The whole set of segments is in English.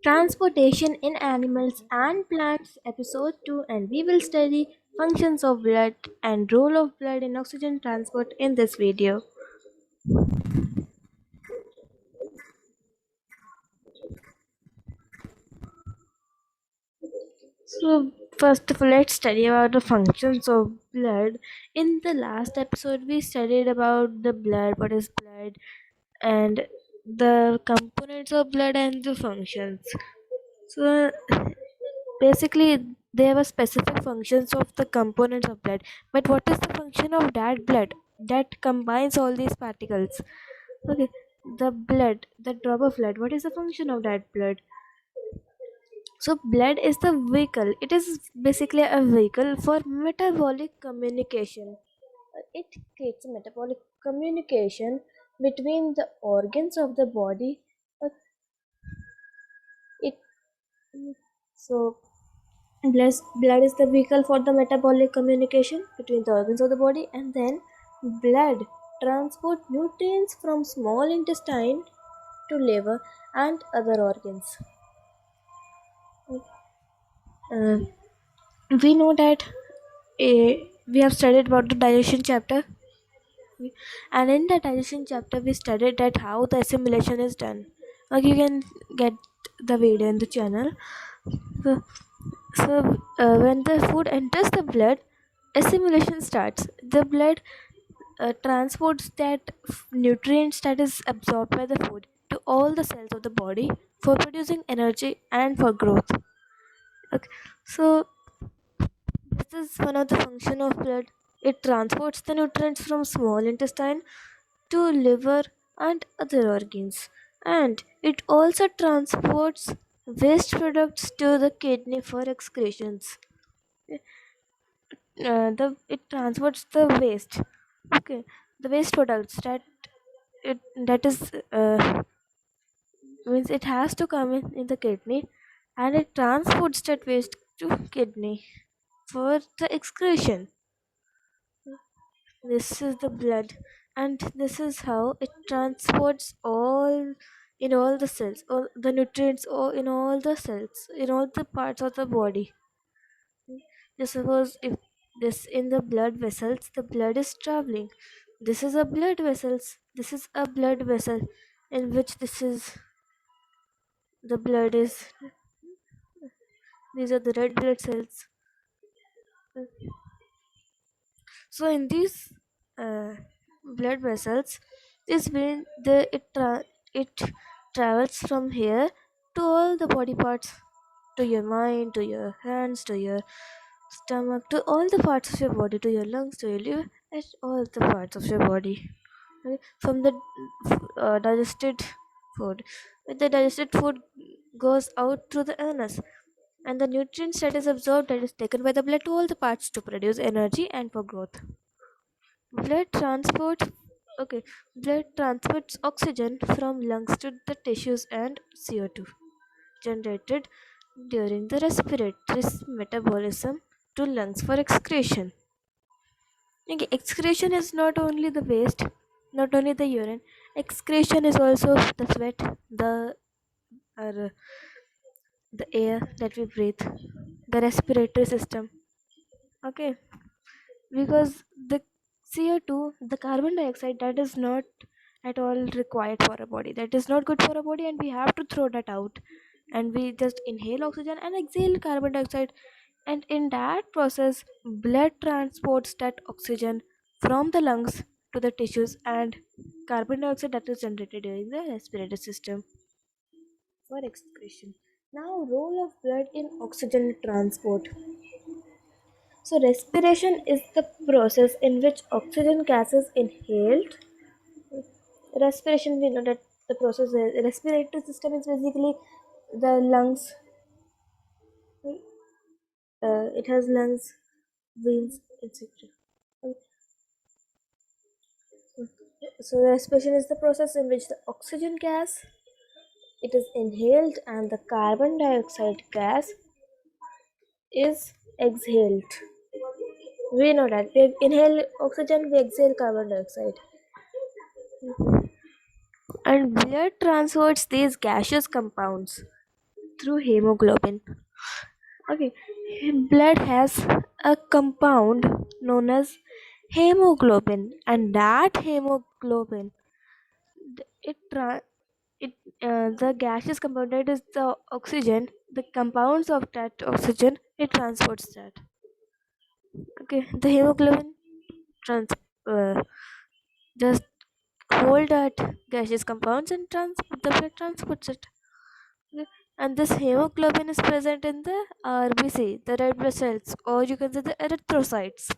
Transportation in Animals and Plants, Episode 2, and we will study functions of blood and role of blood in oxygen transport in this video. So, first of all, let's study about the functions of blood. In the last episode, we studied about the blood, what is blood, and the components of blood and the functions. So, basically, there were specific functions of the components of blood. But what is the function of that blood that combines all these particles? Okay, the blood, the drop of blood. What is the function of that blood? So, blood is the vehicle. It is basically a vehicle for metabolic communication. It creates a metabolic communication between the organs of the body. Uh, It so blood is the vehicle for the metabolic communication between the organs of the body, and then blood transport nutrients from small intestine to liver and other organs. Uh, we know that we have studied about the digestion chapter, and in the digestion chapter we studied that how the assimilation is done. Like you can get the video in the channel. So, when the food enters the blood, assimilation starts. The blood transports that nutrients that is absorbed by the food to all the cells of the body for producing energy and for growth. Okay. So this is one of the function of blood. It transports the nutrients from small intestine to liver and other organs, and it also transports waste products to the kidney for excretions. The it transports the waste. Okay, the waste products that is means it has to come in the kidney, and it transports that waste to kidney for the excretion. This is the blood, and this is how it transports all in all the cells, all the nutrients, or in all the cells, in all the parts of the body. Just suppose if this in the blood vessels, the blood is traveling. This is a blood vessels. This is a blood vessel in which this is the blood is. These are the red blood cells. So in these blood vessels, this vein it travels from here to all the body parts, to your mind, to your hands, to your stomach, to all the parts of your body, to your lungs, to your liver, and all the parts of your body. Okay? From the digested food, the digested food goes out through the anus, and the nutrients that is absorbed that is taken by the blood to all the parts to produce energy and for growth. Blood transport okay Blood transports oxygen from lungs to the tissues and CO2 generated during the respiratory metabolism to lungs for excretion. Okay, excretion is not only the waste, not only the urine. Excretion is also the sweat, or the air that we breathe, the respiratory system. Okay, because the CO2, the carbon dioxide, that is not at all required for a body. That is not good for a body, and we have to throw that out. And we just inhale oxygen and exhale carbon dioxide. And in that process, blood transports that oxygen from the lungs to the tissues and carbon dioxide that is generated during the respiratory system for excretion. Now, role of blood in oxygen transport. So, respiration is the process in which oxygen gas is inhaled. Respiration, we know that the process is respiratory system is basically the lungs. It has lungs, veins, etc. So, respiration is the process in which the oxygen gas it is inhaled and the carbon dioxide gas is exhaled. We know that we inhale oxygen, we exhale carbon dioxide. And blood transports these gaseous compounds. through hemoglobin. Okay, blood has a compound known as hemoglobin, and that hemoglobin, it it the gaseous compound that is the oxygen, the compounds of that oxygen, it transports that. Okay, the hemoglobin trans uh, just hold that gaseous compounds and the blood transports it. Okay. And this hemoglobin is present in the RBC, the red blood cells, or you can say the erythrocytes.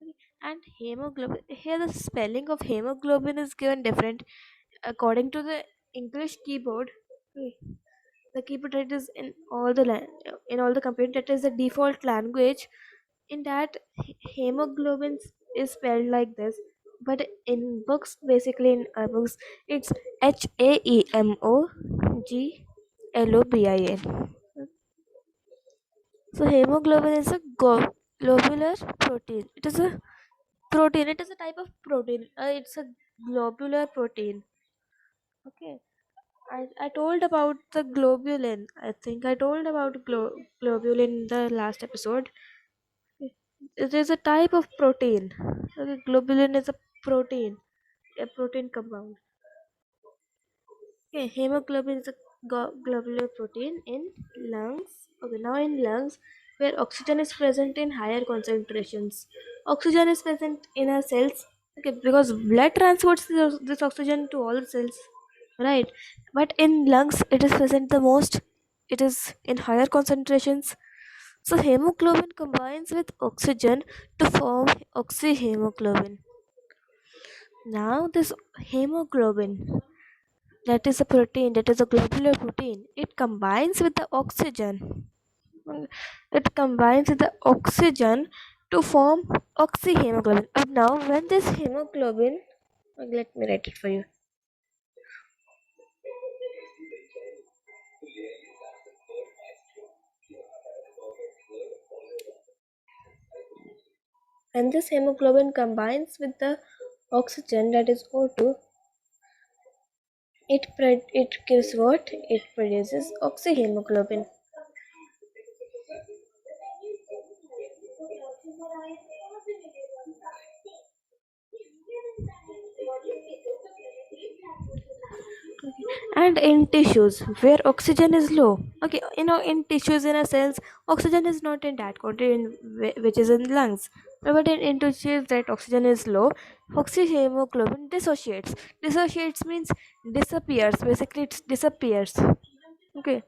Okay. And hemoglobin, here the spelling of hemoglobin is given different according to the English keyboard. Okay. The keyboard that is in all the computer, that is the default language. In that, hemoglobin is spelled like this, but in books, basically in our books, it's HAEMOGLOBIN. So hemoglobin is a globular protein. It is a protein. It is a type of protein. It's a globular protein. Okay. I told about the globulin. I think I told about globulin in the last episode. It is a type of protein. Okay, globulin is a protein compound. Okay, hemoglobin is a globular protein in lungs. Okay, now in lungs, where oxygen is present in higher concentrations. Oxygen is present in our cells. Okay, because blood transports this oxygen to all the cells, right? But in lungs, it is present the most. It is in higher concentrations. So hemoglobin combines with oxygen to form oxyhemoglobin. Now this hemoglobin, that is a protein, that is a globular protein, it combines with the oxygen. It combines with the oxygen to form oxyhemoglobin. And now when this hemoglobin, let me write it for you. When this hemoglobin combines with the oxygen, that is O2, it gives what? It produces oxyhemoglobin. And in tissues where oxygen is low, okay, in tissues in our cells, oxygen is not in that quantity which is in lungs, but in tissues that oxygen is low, oxyhemoglobin dissociates means disappears, basically it disappears. Okay,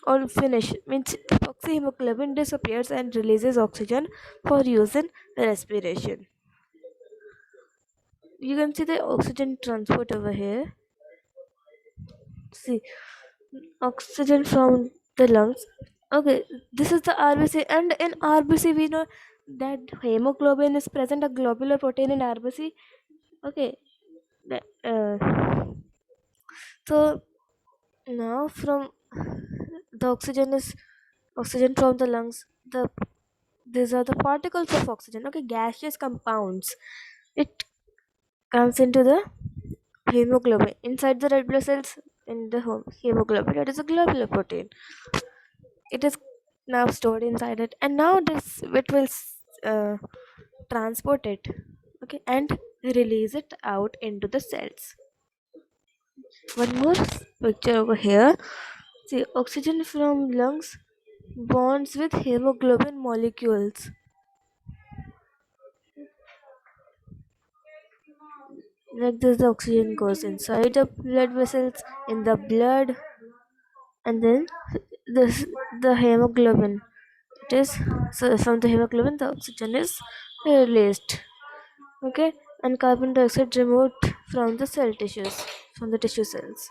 or finish means oxyhemoglobin disappears and releases oxygen for use in respiration. You can see the oxygen transport over here. See, oxygen from the lungs. Okay, this is the RBC, and in RBC we know that hemoglobin is present, a globular protein in RBC. Okay, that, so now from the oxygen from the lungs. These are the particles of oxygen. Okay, gaseous compounds. It comes into the hemoglobin inside the red blood cells. In the hemoglobin, that is a globular protein. It is now stored inside it, and now this it will uh, transport it, okay, and release it out into the cells. One more picture over here. See, oxygen from lungs bonds with hemoglobin molecules. Like this, the oxygen goes inside the blood vessels in the blood, and then this the hemoglobin, it is, so from the hemoglobin the oxygen is released. Okay, and carbon dioxide removed from the cell tissues, from the tissue cells.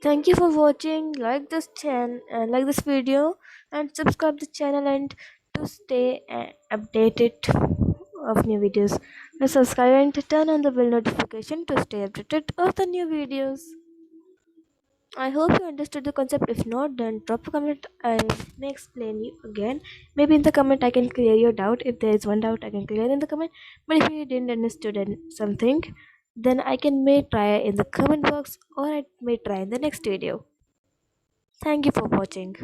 Thank you for watching. Like this like this video, and subscribe the channel, and to stay updated of new videos. Now subscribe and turn on the bell notification to stay updated of the new videos. I hope you understood the concept. If not, then drop a comment. I may explain you again. Maybe in the comment I can clear your doubt. If there is one doubt, I can clear in the comment. But if you didn't understand something, then I can may try in the comment box or I may try in the next video. Thank you for watching.